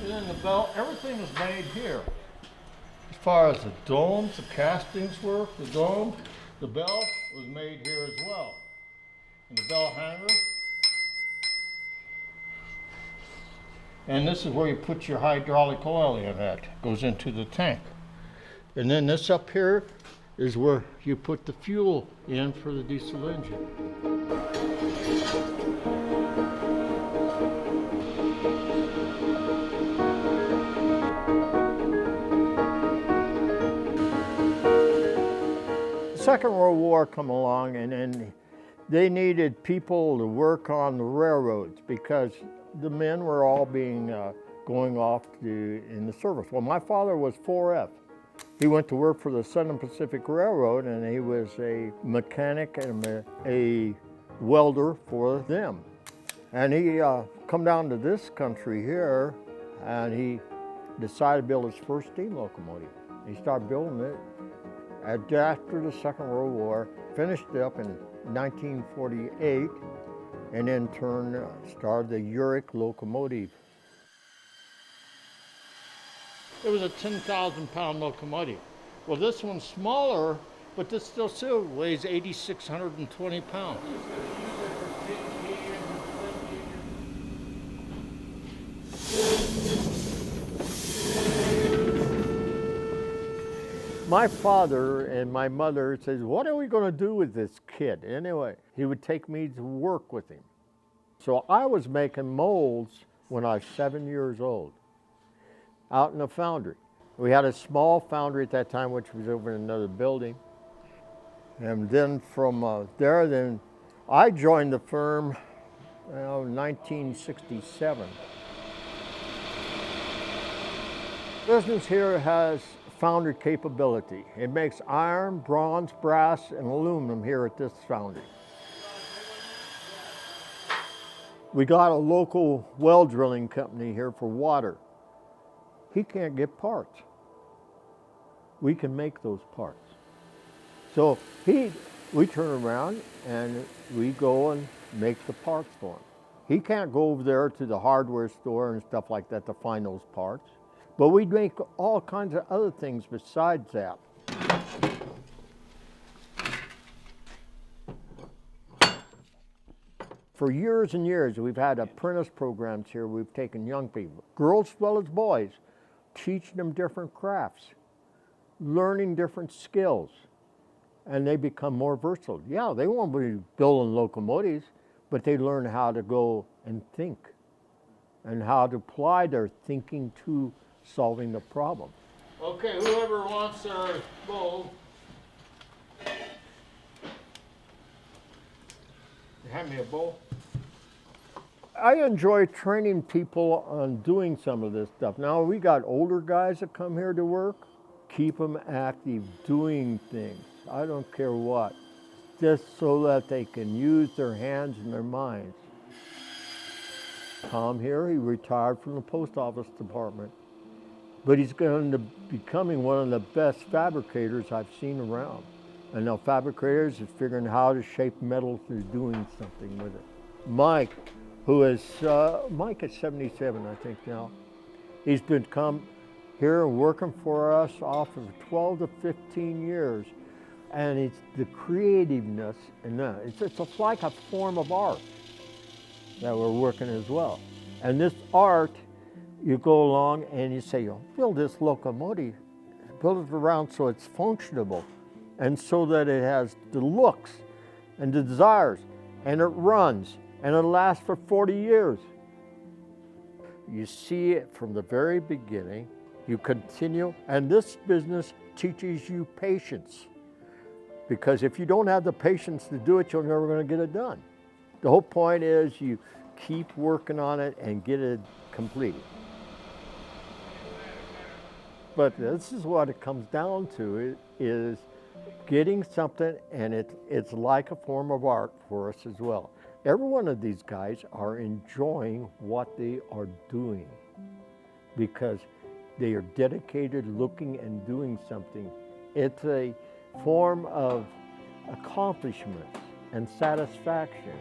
And then the bell, everything is made here. As far as the domes, the castings work, the dome, the bell was made here as well. And the bell hanger. And this is where you put your hydraulic oil in that. Goes into the tank. And then this up here is where you put the fuel in for the diesel engine. The Second World War come along, and then they needed people to work on the railroads because the men were all going off in the service. Well, my father was 4F. He went to work for the Southern Pacific Railroad, and he was a mechanic and a welder for them. And he come down to this country here, and he decided to build his first steam locomotive. He started building it after the Second World War, finished it up in 1948, and then started the Uhrich Locomotive. It was a 10,000-pound locomotive. Well, this one's smaller, but this still weighs 8,620 pounds. My father and my mother says, what are we going to do with this kid? Anyway, he would take me to work with him. So I was making molds when I was 7 years old, out in a foundry. We had a small foundry at that time, which was over in another building. And then from there, I joined the firm in 1967. Business here has foundry capability. It makes iron, bronze, brass, and aluminum here at this foundry. We got a local well drilling company here for water. He can't get parts. We can make those parts. So we turn around and we go and make the parts for him. He can't go over there to the hardware store and stuff like that to find those parts. But we make all kinds of other things besides that. For years and years, we've had apprentice programs here. We've taken young people, girls as well as boys, teaching them different crafts, learning different skills, and they become more versatile. Yeah, they won't be building locomotives, but they learn how to go and think and how to apply their thinking to solving the problem. Okay, whoever wants their bowl, hand me a bowl. I enjoy training people on doing some of this stuff. Now we got older guys that come here to work. Keep them active, doing things. I don't care what, just so that they can use their hands and their minds. Tom here, he retired from the post office department. But he's going to becoming one of the best fabricators I've seen around. And now fabricators is figuring how to shape metal through doing something with it. Mike, Mike is 77, I think now. He's been come here and working for us off of 12 to 15 years. And it's the creativeness and that. It's like a form of art that we're working as well. And this art, you go along and you say, build this locomotive, build it around so it's functionable and so that it has the looks and the desires and it runs and it lasts for 40 years. You see it from the very beginning, you continue, and this business teaches you patience because if you don't have the patience to do it, you're never going to get it done. The whole point is you keep working on it and get it completed. But this is what it comes down to, is getting something, and it's like a form of art for us as well. Every one of these guys are enjoying what they are doing because they are dedicated, looking and doing something. It's a form of accomplishment and satisfaction.